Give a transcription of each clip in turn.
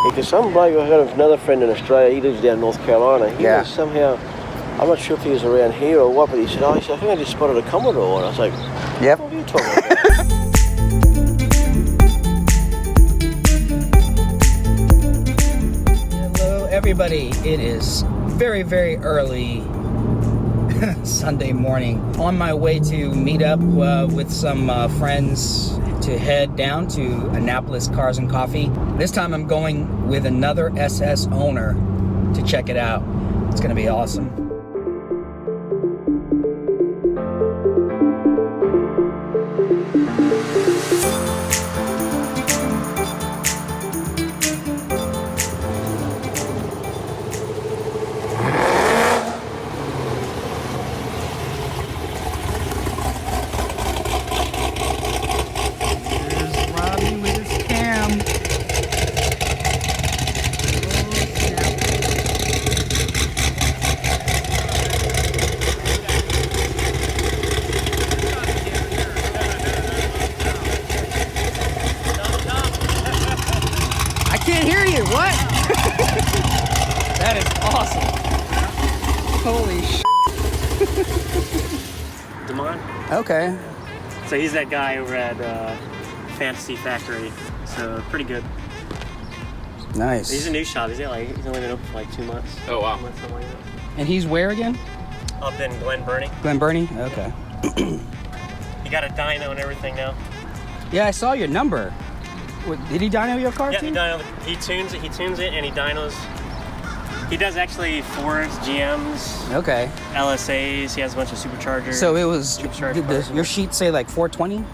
Because some bloke, I got another friend in Australia, he lives down in North Carolina. He was somehow, I'm not sure if he was around here or what, but he said, I think I just spotted a Commodore. And I was like, yep. What are you talking about? Hello, everybody. It is very, very early Sunday morning. On my way to meet up with some friends to head down to Annapolis Cars and Coffee. This time I'm going with another SS owner to check it out. It's gonna be awesome. That is awesome. Holy sh**. Demont. Okay. So he's that guy over at Fantasy Factory. So pretty good. Nice. He's a new shop. He's only been open for like 2 months. Oh wow. 2 months, something like that. And he's where again? Up in Glen Burnie. Glen Burnie? Okay. He got a dyno and everything now. Yeah, I saw your number. Did he dyno your car too? Yeah, he tunes it, and he dynos. He does actually Fords, GMs, okay, LSAs. He has a bunch of superchargers. So it was, did your sheet say like 420?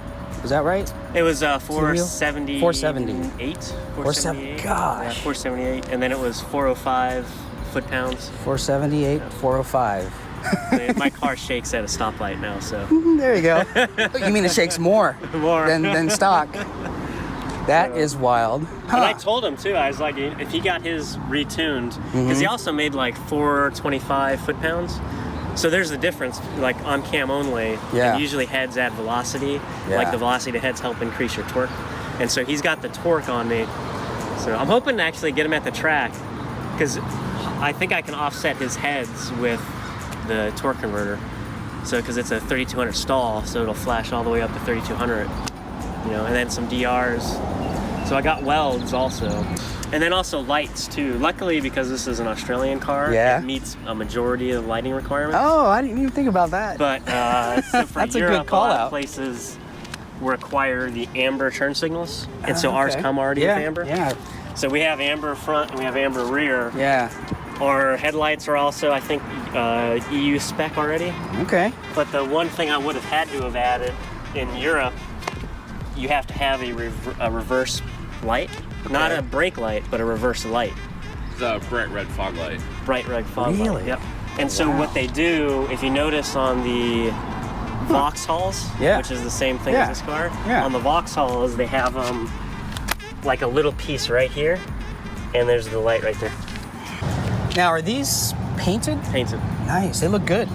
Was that right? It was 470. 478. 478. Gosh. Yeah, 478. And then it was 405 foot-pounds. 478, 405. My car shakes at a stoplight now, so. There you go. You mean it shakes more, more. than stock? That is wild. Huh. And I told him too, I was like, if he got his retuned, because he also made like 425 foot-pounds. So there's the difference, like on cam only, and usually heads add velocity, like the velocity to heads help increase your torque. And so he's got the torque on me. So I'm hoping to actually get him at the track, because I think I can offset his heads with the torque converter. So, because it's a 3200 stall, so it'll flash all the way up to 3200, you know, and then some DRs. So I got welds also. And then also lights too. Luckily, because this is an Australian car, it meets a majority of lighting requirements. Oh, I didn't even think about that. But so for That's Europe, a good call lot out. of places require the amber turn signals. And so ours come already with amber. Yeah. So we have amber front and we have amber rear. Yeah. Our headlights are also, I think, EU spec already. Okay. But the one thing I would have had to have added in Europe, you have to have a reverse light. Okay. Not a brake light, but a reverse light. It's a bright red fog light. Bright red fog light. Really? Yep. And so what they do, if you notice on the Vauxhalls, which is the same thing as this car, on the Vauxhalls they have like a little piece right here, and there's the light right there. Now, are these painted? Painted. Nice. They look good.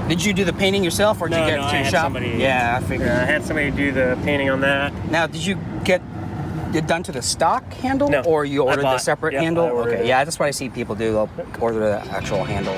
Did you do the painting yourself, or did you get it to your shop? Somebody, yeah, I figured. I had somebody do the painting on that. Now, did you get it done to the stock handle, no, or you ordered the separate handle? Okay, yeah, that's what I see people do. They'll order the actual handle.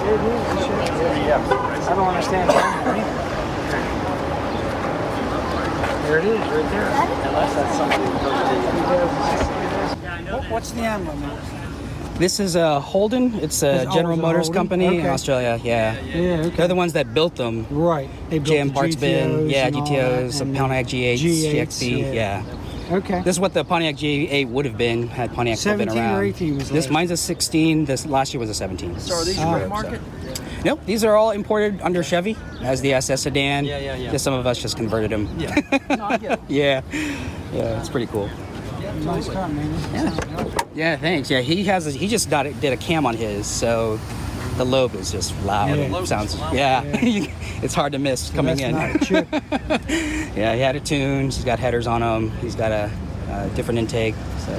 I don't understand. There it is, right there. Unless that's something. What's the emblem? This is a Holden. It's a General Motors company in Australia. Yeah. Yeah. Okay. They're the ones that built them. Right. They built GM the parts bin. Yeah, GTOs, and Pontiac G8s, GXB. Yeah. Okay. This is what the Pontiac G8 would have been had Pontiac still been 17 around. or 18 was This like. mine's a 16. This last year was a 17. So are these your market? Nope, these are all imported under Chevy as the SS sedan. Yeah. Just some of us just converted them. Yeah. No, I get it. Yeah, it's pretty cool. Nice car, man. Yeah, thanks. Yeah, he just did a cam on his, so the lobe is just loud. Yeah. Sounds. It's hard to miss coming in. Not a chip. Yeah, he had it tuned. He's got headers on him. He's got a different intake. So.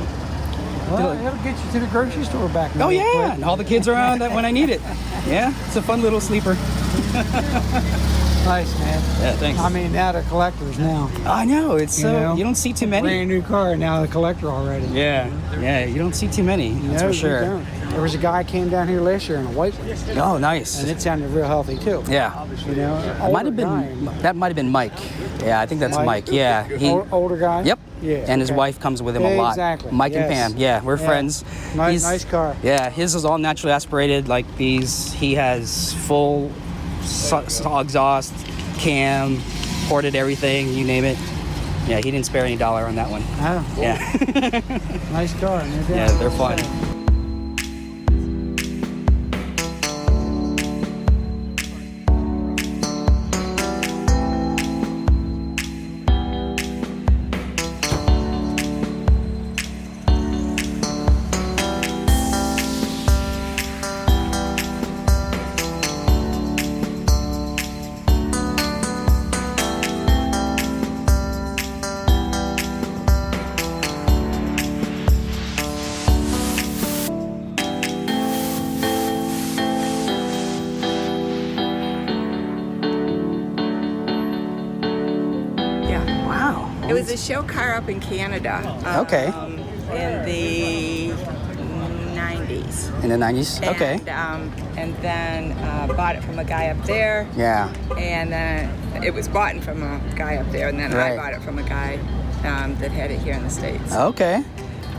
Well, it'll get you to the grocery store back now. Oh yeah, and all the kids are around when I need it. Yeah, it's a fun little sleeper. Nice, man. Yeah, thanks. I mean, now they're collectors now. I know, it's you don't see too many. Brand new car, now the collector already. Yeah, you don't see too many. That's for sure. You don't. There was a guy came down here last year in a white one, Oh, nice. and it sounded real healthy too. Yeah. You know, That might have been Mike. Yeah, I think that's Mike. Yeah. Older guy. Yep. Yeah. And his okay. wife comes with him a lot. Exactly. Mike and Yes. Pam. Yeah, we're friends. Nice car. Yeah, his is all naturally aspirated like these. He has full exhaust, cam, ported everything, you name it. Yeah, he didn't spare any dollar on that one. Oh, Yeah. nice car. No doubt. Yeah, they're fun. It was a show car up in Canada. Okay. In the 90s. In the 90s? And, Okay. And then bought it from a guy up there. Yeah. And then it was bought from a guy up there. And then Right. I bought it from a guy that had it here in the States. Okay.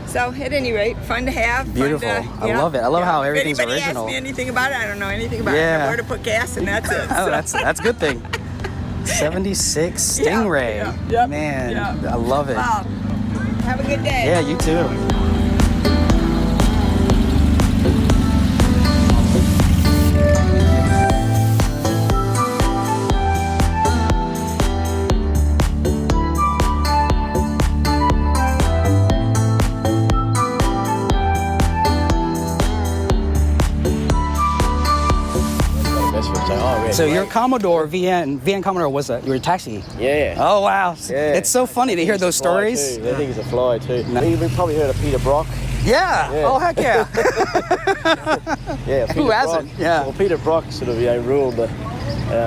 So at any rate, fun to have. Beautiful. Fun to, I love it. I love how if everything's anybody original. asks me anything about it, I don't know anything about Yeah. it. I know where to put gas and that's it. Oh, So. that's a good thing. 76 Stingray. Yep. Man, Yep. I love it. Well, have a good day. Yeah, you too. So your Commodore, VN Commodore was your taxi? Yeah. Oh, wow. Yeah. It's so funny to hear those stories. I think he's a fly too. You've probably heard of Peter Brock. Yeah. Oh, heck yeah. Yeah. Peter Who Brock. hasn't? Yeah. Well, Peter Brock sort of ruled the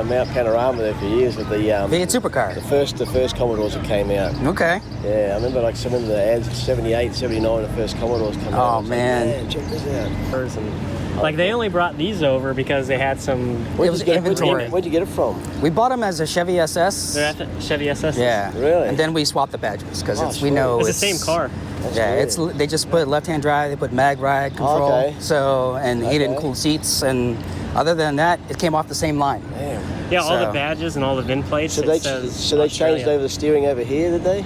Mount Panorama there for years with the supercar. The first Commodores that came out. Okay. Yeah, I remember some of the ads of 78, 79, the first Commodores coming out. Oh, I was man. Like, check this out. Like they only brought these over because they had some. It was inventory. Where'd you get it from? We bought them as a Chevy SS. They're at the Chevy SS. Yeah. Really? And then we swapped the badges because we sweet. know It's the same car. They just put left-hand drive, they put mag ride control. Okay. So heated and cooled seats, and other than that, it came off the same line. Damn. Yeah, all So- the badges and all the VIN plates. So it they says changed Australia. over the steering over here, did they?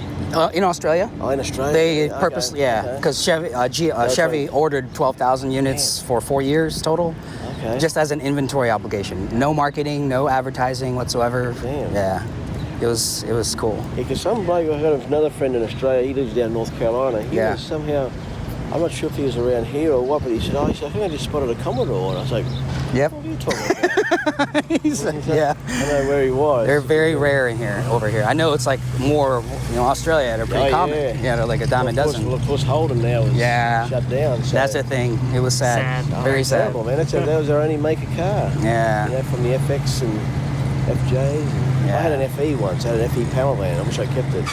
In Australia. Oh, in Australia. They Okay, purposely, okay. because Chevy ordered 12,000 units for 4 years total, Okay. just as an inventory obligation. No marketing, no advertising whatsoever. Damn. Yeah, it was cool. Because some bloke, I got another friend in Australia, he lives down in North Carolina. He Yeah. was somehow, I'm not sure if he was around here or what, but he said, I think I just spotted a Commodore. And I was like, Yep. what are you talking about? Yeah. I don't know where he was. They're very rare over here. I know it's like more, Australia, they're pretty common. Yeah. Yeah, like a dime a dozen. Well, of course, Holden now is shut down. So. That's the thing. It was sad. Very sad. Terrible, man. That was our only make of car. Yeah. From the FX and FJs. And I had an FE once. I had an FE power van. I wish I kept it.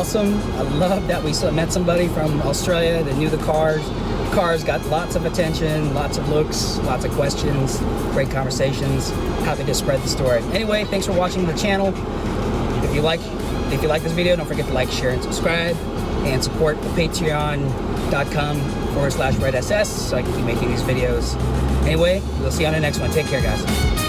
awesome. I love that we met somebody from Australia that knew the cars. Cars got lots of attention, lots of looks, lots of questions, great conversations. Happy to spread the story. Anyway, thanks for watching the channel. If you like this video, don't forget to like, share, and subscribe, and support the patreon.com/RedSS so I can keep making these videos. Anyway, we'll see you on the next one. Take care, guys.